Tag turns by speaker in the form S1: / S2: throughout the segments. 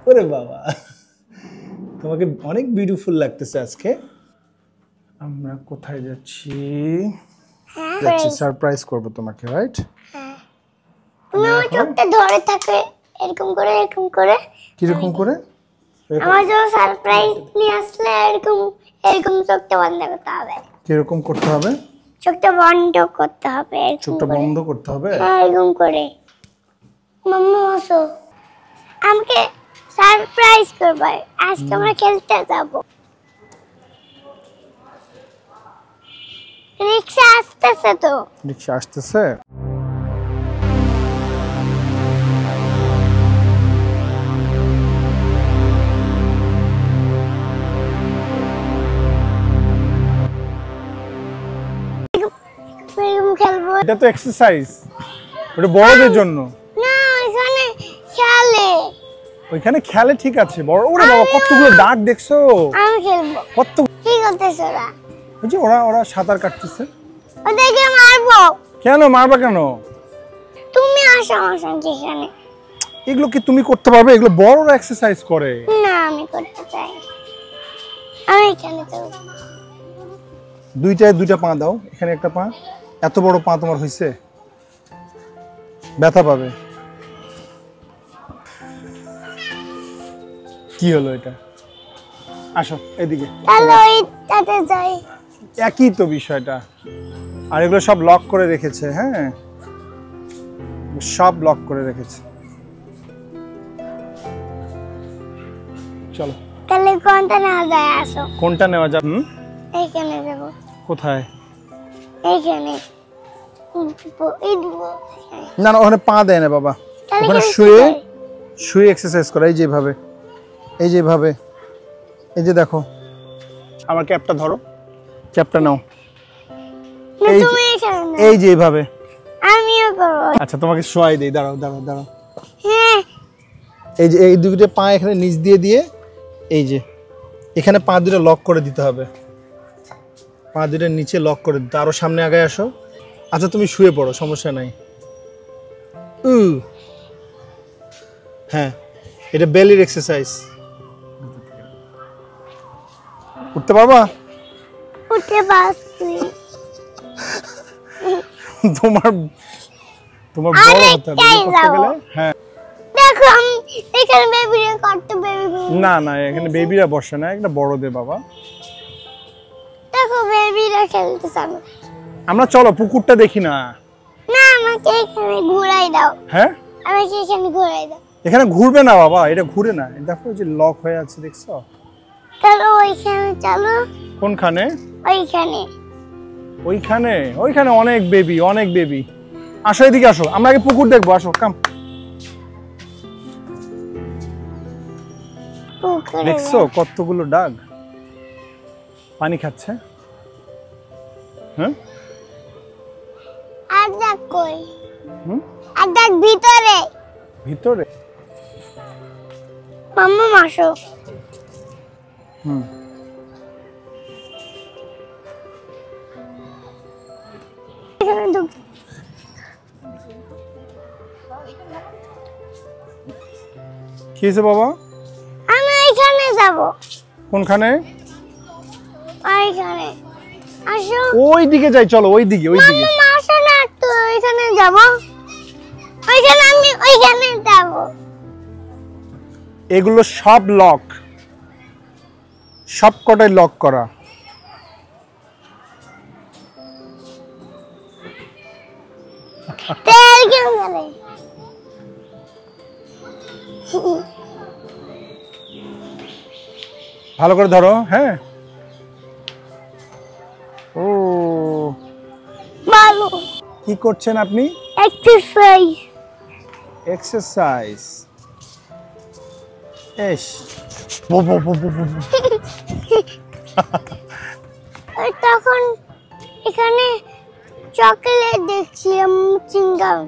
S1: ওরে বাবা, তোমাকে অনেক বিউটিফুল লাগতেছে আজকে। আমরা কোথায় যাচ্ছি? যাচ্ছি সারপ্রাইজ করব তোমাকে, রাইট?
S2: হ্যাঁ, তুমি আমার চোখটা ধরে থাকে এরকম করে
S1: কি রকম করে?
S2: আমার জন্য সারপ্রাইজ নিয়ে আসলে এরকম চোখটা বন্ধ করতে হবে।
S1: কি রকম করতে হবে?
S2: চোখটা বন্ধ করতে হবে।
S1: চোখটা বন্ধ করতে হবে?
S2: হ্যাঁ, এরকম করে। মাম্মা আসো, আমাকে সারপ্রাইজ করবে। আজকে আমরা খেলতে যাব। রিকশা আসতেছে তো।
S1: রিকশা আসতেছে?
S2: খেলবো।
S1: এটা তো এক্সারসাইজ, ওটা বড়দের জন্য
S2: না, ওইখানে খেলে।
S1: ওইখানে খেলে, ঠিক আছে। বড়, ওরে বাবা কতগুলো দাগ দেখছো?
S2: আমি খেলবো।
S1: কত
S2: কি করতেছ ওরা?
S1: ওই যে ওরা সাঁতার কাটতেছে।
S2: ওদেরকে মারবো।
S1: কেন মারবা কেন?
S2: তুমি আসো আমার সঙ্গে এখানে।
S1: এগুলো কি তুমি করতে পারবে? এগুলো বড়রা এক্সারসাইজ করে।
S2: না, আমি করতে চাই। আমি এখানে করব।
S1: দুইটায় দুইটা পা দাও, এখানে একটা পা। এত বড় পা তোমার হইছে? ব্যথা পাবে। কি হলো এটা? আসো এদিকে।
S2: তাহলে ওইটাতে যাই।
S1: একই তো বিষয়টা। আর এগুলো সব লক করে রেখেছে। হ্যাঁ, সব লক করে রেখেছে। চলো,
S2: তাহলে কোনটা নেওয়া যায়? আসো।
S1: কোনটা নেওয়া যাবে?
S2: এইখানে যাব।
S1: কোথায়?
S2: এইখানে।
S1: না না, ওখানে পা দেয় না বাবা। ওখানে শুয়ে এক্সারসাইজ করা। এই যেভাবে, এই যেভাবে, এই যে দেখো। আমার ক্যাপটা ধরো, ক্যাপটা নাও। এই যে এইভাবে।
S2: আমিও করব।
S1: আচ্ছা, তোমাকে শোয়াই দেই। দাঁড়াও দাঁড়াও দাঁড়াও।
S2: হ্যাঁ,
S1: এই যে এই দুটো পা এখানে নিচ দিয়ে দিয়ে, এই যে এখানে পা দুটো লক করে দিতে হবে। পা দুটো নিচে লক করে দিতে। আরো সামনে আগায় আসো। আচ্ছা, তুমি শুয়ে পড়ো, সমস্যা নাই। হ্যাঁ, এটা বেলির এক্সারসাইজ। উঠতে পারবা?
S2: উঠতে পারছি।
S1: তোমার বড় হতে হবে করতে গেলে। হ্যাঁ,
S2: দেখো আমি এখানে বেবিরা করতে বেবি।
S1: না না, এখানে বেবিরা বসে না, এটা বড়দের বাবা।
S2: দেখো বেবিরা খেলতেছে।
S1: আমরা চলো পুকুরটা দেখি না?
S2: না, আমাকে এখানে ঘুরাই দাও।
S1: হ্যাঁ,
S2: আমাকে এখানে ঘুরাই দাও।
S1: এখানে ঘুরবে না বাবা, এটা ঘুরে না। দেখো যে লক হয়ে আছে, দেখছো?
S2: চলো ওইখানে চলো।
S1: কোনখানে?
S2: ওইখানে।
S1: ওইখানে অনেক বেবি। আসো এদিকে আসো, আমরা আগে পুকুর দেখবো। আসো, কাম। দেখছো কতগুলো ডাক পানি খাচ্ছে? হ্যাঁ,
S2: আর ডাক কই? আর ডাক ভিতরে। মাম্মা আসো।
S1: কি হয়েছে বাবা?
S2: আমি এখানে যাব।
S1: কোনখানে?
S2: ওইখানে। আসো।
S1: ওই দিকে যাই, চলো ওই দিকে।
S2: মাম্মা আসো না, তো ওইখানে যাব। আমি ওইখানে যাব।
S1: এগুলো সব লক, সব কটাই লক করা।
S2: তেল কেন গেলে?
S1: ভালো করে ধরো। হ্যাঁ, ও
S2: ভালো।
S1: কি করছেন আপনি? এক্সারসাইজ।
S2: তখন এখানে চকলেট দেখছিলাম, চিংগাম।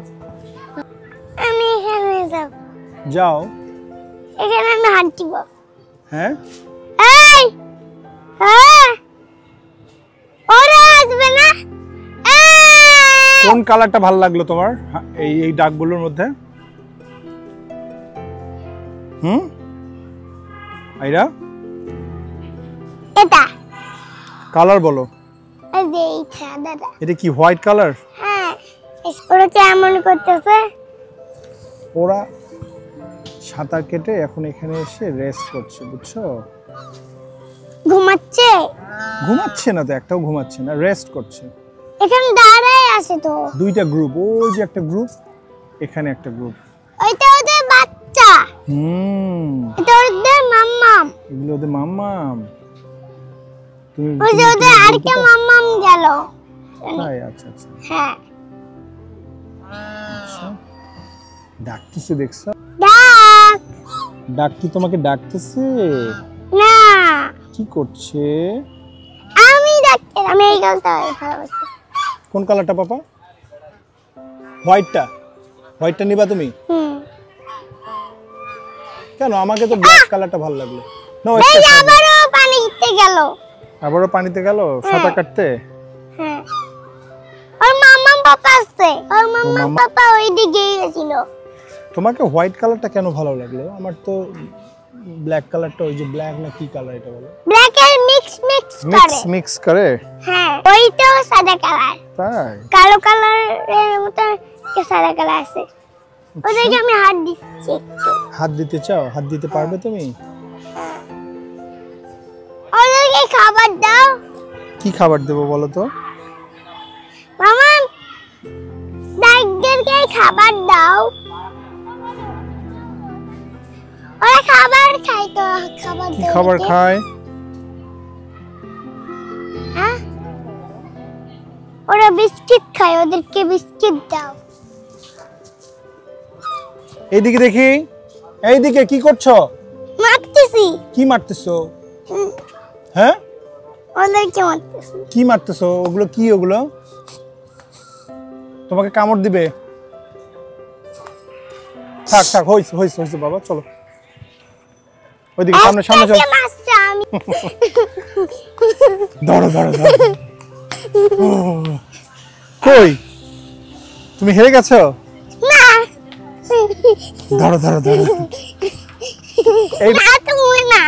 S2: আমি এখানে যাব।
S1: যাও।
S2: এখানে আমি হাত দিব।
S1: হ্যাঁ,
S2: ওরা আসবে না।
S1: কোন কালারটা ভালো লাগলো তোমার এই ডাকগুলোর মধ্যে? আইরা
S2: এটা
S1: কালার বলো।
S2: এই যে এই সাদাটা।
S1: এটা কি হোয়াইট কালার?
S2: হ্যাঁ, ওরা কেমন করতেছে?
S1: ওরা সাঁতার কেটে এখন এখানে এসে রেস্ট করছে, বুঝছো?
S2: ঘুমাচ্ছে?
S1: ঘুমাচ্ছে না তো, একটাও ঘুমাচ্ছে না, রেস্ট করছে।
S2: এখানে দাঁড়ায় আছে তো।
S1: দুইটা গ্রুপ, ওই যে একটা গ্রুপ, এখানে একটা গ্রুপ।
S2: ওইটা ওদের বাচ্চা। এটা ওদের মাম্মাম।
S1: এগুলো ওদের মাম্মাম। তুমি
S2: ওই যে ওদের আরেকটা মাম্মাম গেল।
S1: তাই? আচ্ছা আচ্ছা।
S2: হ্যাঁ।
S1: ডাকতেছে, দেখছো?
S2: ডাক।
S1: ডাক কি তোমাকে ডাকতেছে?
S2: না।
S1: কি করছে?
S2: আমি ডাকতে, আমি এই কালটা ভালোবাসি।
S1: কোন কালারটা পাপা? হোয়াইটটা? হোয়াইটটা নিবা তুমি? কেন? আমাকে তো ব্ল্যাক কালারটা ভালো লাগলো। না,
S2: এই আবারও পানিতে গেল।
S1: আবারও পানিতে গেল সাঁতার কাটতে?
S2: হ্যাঁ। ওর মাম্মাম পাপা আছে। ওর মাম্মাম পাপা ওই দিকে গিয়েছিল।
S1: তোমাকে হোয়াইট কালারটা কেন ভালো লাগলো? আমার তো ব্ল্যাক কালারটা, ওই যে ব্ল্যাক না কি কালার এটা বলো?
S2: ব্ল্যাক এর মিক্স করে।
S1: মিক্স করে?
S2: হ্যাঁ, ওইটাও সাদা কালার।
S1: তাই?
S2: কালো কালারের মতো সাদা কালার আছে। ওদেরকে আমি হাত দিচ্ছি একটু।
S1: হাত দিতে চাও? হাত দিতে পারবে তুমি?
S2: ওদেরকে খাবার দাও।
S1: কি খাবার দেবো বলো তো?
S2: মামা, ডাকদেরকে খাবার দাও। ওরা খাবার খায় তো, খাবার
S1: কি
S2: দাও।
S1: খাবার খায়?
S2: হ্যাঁ, ওরা বিস্কিট খায়, ওদেরকে বিস্কিট দাও।
S1: এইদিকে দেখি, এইদিকে কি করছো?
S2: মারতেছি।
S1: কি মারতেছো? হ্যাঁ,
S2: ওদেরকে মারতেছি।
S1: কি মারতেছো? ওগুলো কি? ওগুলো তোমাকে কামড় দিবে। থাক থাক, হইছে হইছে হইছে বাবা, চলো ওইদিকে, সামনে সামনে চলো।
S2: মারছে আমি।
S1: ধরো ধরো ধরো। কই তুমি হেরে গেছো?
S2: না।
S1: ধরো ধরো ধরো। এই
S2: না তুমি না।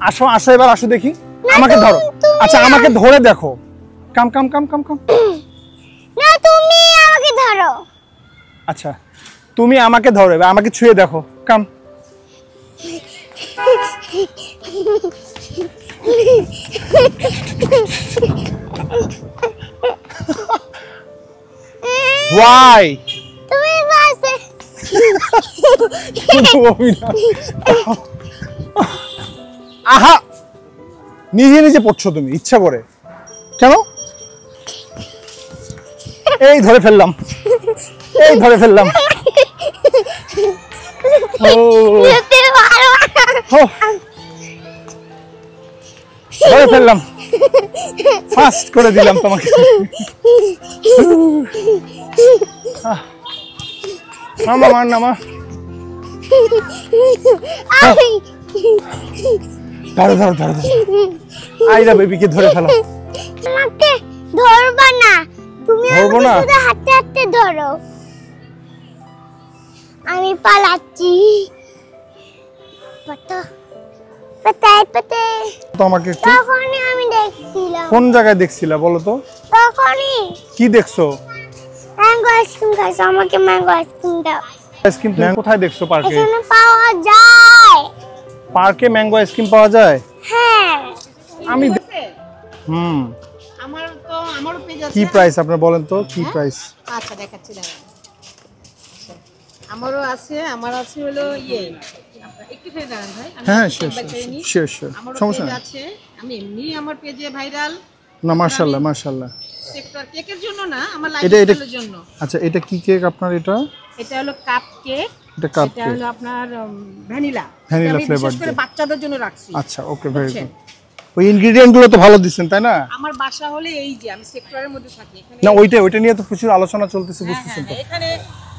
S1: আসো আসো, এবার আসো দেখি। আমাকে ধরো। আচ্ছা আমাকে ধরে দেখো। কাম কাম কাম কাম কাম।
S2: না, তুমি আমাকে ধরো।
S1: আচ্ছা তুমি আমাকে ধরো, এবার আমাকে ছুঁয়ে দেখো। কাম। Why?
S2: তুমি বাসে।
S1: আহা, নিজে নিজে পড়ছো তুমি ইচ্ছা করে। কেন? এই ধরে ফেললাম, এই ধরে ফেললাম।
S2: যেতে পারো না।
S1: ধরে ফেললাম, ফাস্ট করে দিলাম তোমাকে। নামা মার নামা। ধরো ধরো ধরো ধরো। আইরা বেবিকে ধরে ফেলো।
S2: আমাকে ধরবা না, তুমি
S1: ধরবো
S2: আমাকে
S1: না?
S2: শুধু হাতে হাতে ধরো। আমি পালাচ্ছি। পতা পতায় পতায়।
S1: তো আমাকে একটু।
S2: তখনই আমি দেখছিলাম।
S1: কোন জায়গায় দেখছিলা বলো তো?
S2: তখনই
S1: কি দেখছো?
S2: ম্যাঙ্গো আইসক্রিম খাইছো, আমাকে ম্যাঙ্গো আইসক্রিম দাও।
S1: আইসক্রিম কোথায় দেখছো? পার্কে?
S2: এখানে পাওয়া যায়।
S1: পার্কে ম্যাঙ্গো আইসক্রিম পাওয়া যায়?
S2: হ্যাঁ।
S1: আমি
S3: আমার তো আমারও পেজ আছে।
S1: কি প্রাইস আপনার বলেন তো, কি প্রাইস?
S3: আচ্ছা দেখাচ্ছি দাঁড়ান। আমারও আছে, আমার আছে হলো আপনার একটু ফেলে দাঁড়ান ভাই। আমি
S1: হ্যাঁ
S3: step by step নিই।
S1: শিওর শিওর,
S3: আমারও
S1: সমস্যা
S3: পেজ
S1: নেই।
S3: আছে, আমি এমনি আমার পেজে ভাইরাল।
S1: না মাশাআল্লাহ মাশাআল্লাহ।
S3: সেক্টর কেকের জন্য না, আমার
S1: এটা
S3: লাইফস্টাইলের জন্য।
S1: আচ্ছা এটা কি কেক আপনার? এটা
S3: এটা হলো কাপ কেক।
S1: এটা কাপ
S3: এটা
S1: কেক।
S3: হলো আপনার ভ্যানিলা।
S1: ভ্যানিলা
S3: আমি
S1: ফ্লেভার
S3: বিশেষ করে বাচ্চাদের জন্য রাখছি।
S1: আচ্ছা ওকে, ভেরি গুড। ওই ইনগ্রেডিয়েন্ট গুলো তো ভালো দিচ্ছেন তাই না?
S3: আমার বাসা হলে এই যে আমি সেক্টরের মধ্যে থাকি এখানে।
S1: না ওইটা নিয়ে তো প্রচুর আলোচনা চলতেছে, বুঝতেছেন তো?
S3: এখানে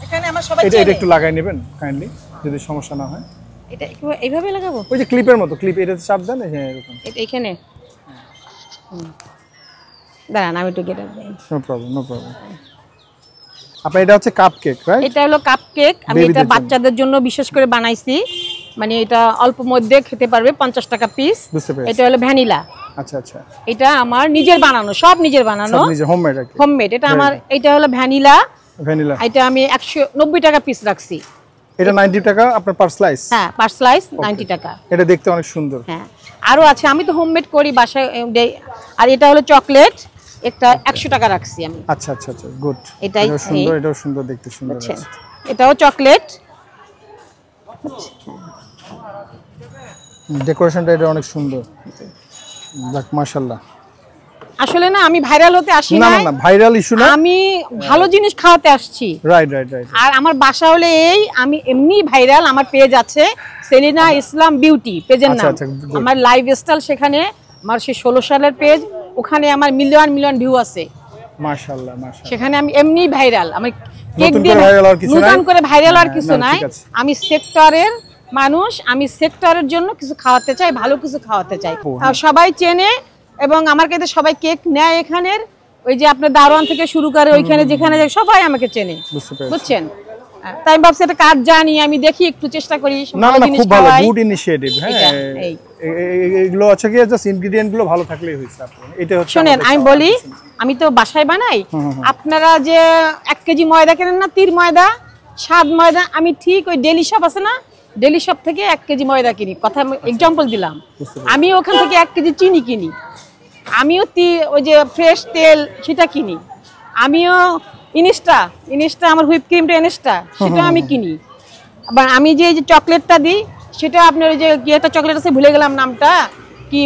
S3: এখানে আমার সবাই
S1: এটা
S3: চেনে।
S1: একটু লাগাই নেবেন কাইন্ডলি, যদি সমস্যা না হয়।
S3: এটা এইভাবে লাগাবো?
S1: ওই যে ক্লিপের মতো, ক্লিপ এটাতে চাপ দেন, হ্যাঁ এরকম।
S3: এটা এখানে দাঁড়ান আমি একটু গেটে দিই।
S1: No problem no problem. আপনার এটা হচ্ছে কাপ কেক রাইট?
S3: এটা হলো কাপ কেক, আমি
S1: Baby
S3: এটা
S1: দের জন্য।
S3: বাচ্চাদের জন্য বিশেষ করে বানাইছি। মানে এটা অল্প মধ্যে খেতে পারবে, 50 টাকা পিস।
S1: বুঝতে পেরেছি।
S3: এটা হলো ভ্যানিলা।
S1: আচ্ছা আচ্ছা,
S3: এটা আমার নিজের বানানো, সব নিজের বানানো,
S1: সব নিজে হোমমেড আর কি।
S3: হোমমেড। এটা আমার, এটা হলো ভ্যানিলা।
S1: ভ্যানিলা
S3: এটা আমি 190 টাকা পিস রাখছি।
S1: এটা 90 টাকা আপনার পার স্লাইস?
S3: হ্যাঁ, পার স্লাইস 90 টাকা।
S1: এটা দেখতে অনেক সুন্দর।
S3: হ্যাঁ, আরো আছে, আমি তো হোমমেড করি বাসায় দেই। আর এটা হলো চকলেট, একটা 100 টাকা রাখছি আমি।
S1: আচ্ছা আচ্ছা আচ্ছা, গুড।
S3: এটাই
S1: এটাও সুন্দর, এটাও সুন্দর, দেখতে সুন্দর
S3: বুঝছেন?
S1: আছে।
S3: এটাও চকলেট।
S1: ডেকোরেশনটা এটা অনেক সুন্দর। যাক মাশাআল্লাহ।
S3: আসলে না, আমি ভাইরাল হতে আসি
S1: না
S3: না,
S1: না না, ভাইরাল ইস্যু না,
S3: আমি ভালো জিনিস খাওয়াতে আসছি।
S1: Right right right.
S3: আর আমার বাসা হলে এই, আমি এমনি ভাইরাল, আমার পেজ আছে সেলিনা ইসলাম বিউটি, পেজের
S1: আচ্ছা,
S3: নাম।
S1: আচ্ছা, good.
S3: আমার লাইফস্টাইল, সেখানে আমার সেই 16 সালের পেজ, ওখানে আমার মিলিয়ন মিলিয়ন ভিউ আছে।
S1: মাশাআল্লাহ মাশাআল্লাহ।
S3: সেখানে আমি এমনি ভাইরাল, আমি কেক
S1: নতুন
S3: দিয়ে
S1: করে viral হওয়ার কিছু নাই?
S3: নতুন করে ভাইরাল আর
S1: না,
S3: কিছু
S1: না,
S3: নাই।
S1: ঠিক আছে।
S3: আমি সেক্টরের মানুষ, আমি সেক্টরের জন্য কিছু খাওয়াতে চাই, ভালো কিছু খাওয়াতে চাই। আর সবাই চেনে এবং আমার কাছে সবাই কেক নেয় এখানের। ওই যে আপনার দারোয়ান থেকে শুরু করে ওইখানে যেখানে যায় সবাই আমাকে চেনে,
S1: বুঝতে পেরেছি।
S3: বুঝছেন? তাই আমি ভাবছি একটা কাজ জানি, আমি দেখি একটু চেষ্টা করি
S1: না
S3: ভালো
S1: না,
S3: জিনিস
S1: খুব ভালো,
S3: খাওয়াই।
S1: Good initiative. হ্যাঁ,
S3: এটা, এই।
S1: এগুলো আছে কি, জাস্ট ইনগ্রেডিয়েন্ট গুলো ভালো থাকলেই হইছে। আপনি এটা হচ্ছে
S3: শোনেন,
S1: আমাদের
S3: আমি
S1: চাওয়া।
S3: বলি, আমি তো বাসায় বানাই। আপনারা যে 1 কেজি ময়দা কেনেন না, তীর ময়দা, স্বাদ ময়দা, আমি ঠিক ওই ডেলি শপ আছে না, ডেলি শপ থেকে 1 কেজি ময়দা কিনি। কথা এক্সাম্পল দিলাম। আমি ওখান থেকে 1 কেজি চিনি কিনি। আমিও ওই যে ফ্রেশ তেল সেটা কিনি। আমিও ইনস্টা আমার হুইপ ক্রিমটা ইনস্টা সেটা আমি কিনি। আবার আমি যে চকলেটটা দিই, সেটা আপনার ওই যে কি একটা চকলেট আছে, ভুলে গেলাম নামটা, কি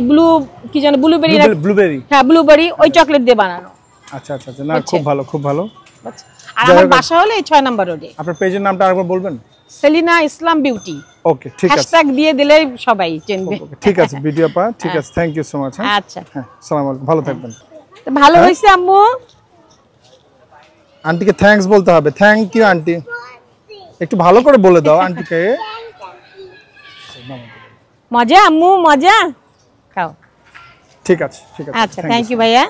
S3: কি যেন ব্লুবেরি।
S1: ব্লুবেরি।
S3: হ্যাঁ, ব্লুবেরি, ওই চকলেট দিয়ে বানানো।
S1: আচ্ছা আচ্ছা আচ্ছা, না খুব ভালো, খুব ভালো।
S3: আর আমার বাসা হলে এই 6 নম্বর রোডে।
S1: আপনার পেজের নামটা আরেকবার বলবেন?
S3: সেলিনা ইসলাম বিউটি।
S1: ওকে, ঠিক আছে।
S3: হ্যাশট্যাগ দিয়ে দিলেই সবাই চিনবে।
S1: ঠিক আছে, ভিডিও পা, ঠিক আছে, থ্যাংক ইউ সো মাচ।
S3: আচ্ছা,
S1: হ্যাঁ, আসসালামু আলাইকুম, ভালো থাকবেন।
S3: তো ভালো হয়েছে আম্মু।
S1: আন্টিকে থ্যাঙ্কস বলতে হবে। থ্যাংক ইউ আন্টি, একটু ভালো করে বলে দাও আন্টিকে।
S3: মজা আম্মু, মজা খাও।
S1: ঠিক আছে, ঠিক আছে।
S3: আচ্ছা, থ্যাংক ইউ ভাইয়া।